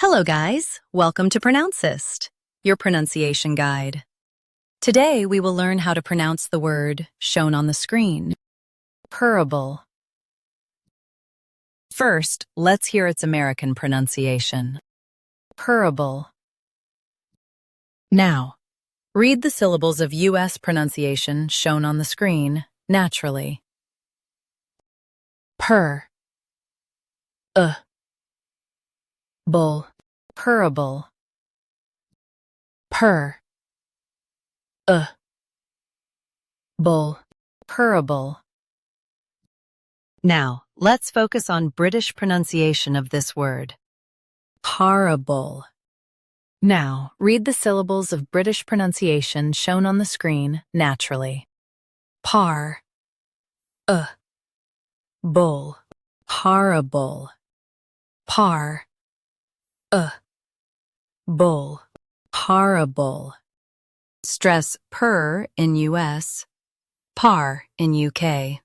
Hello guys, welcome to Pronouncist, your pronunciation guide. Today we will learn how to pronounce the word shown on the screen, purrable. First, let's hear its American pronunciation, purrable. Now, read the syllables of U.S. pronunciation shown on the screen naturally. Purr, bull, purrable, purr, bull, purrable. Now, let's focus on British pronunciation of this word, parable. Now, read the syllables of British pronunciation shown on the screen naturally. Par, bull, parable, par, bull, parable. Stress purr in US, par in UK.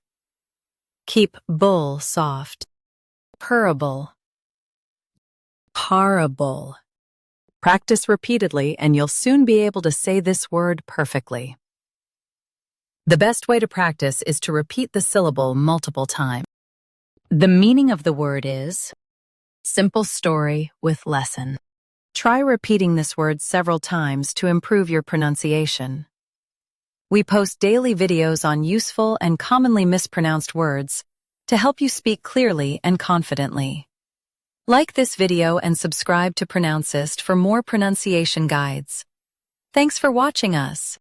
Keep bull soft. Purrable, parable. Practice repeatedly and you'll soon be able to say this word perfectly. The best way to practice is to repeat the syllable multiple times. The meaning of the word is simple story with lesson. Try repeating this word several times to improve your pronunciation. We post daily videos on useful and commonly mispronounced words to help you speak clearly and confidently. Like this video and subscribe to Pronouncist for more pronunciation guides. Thanks for watching us.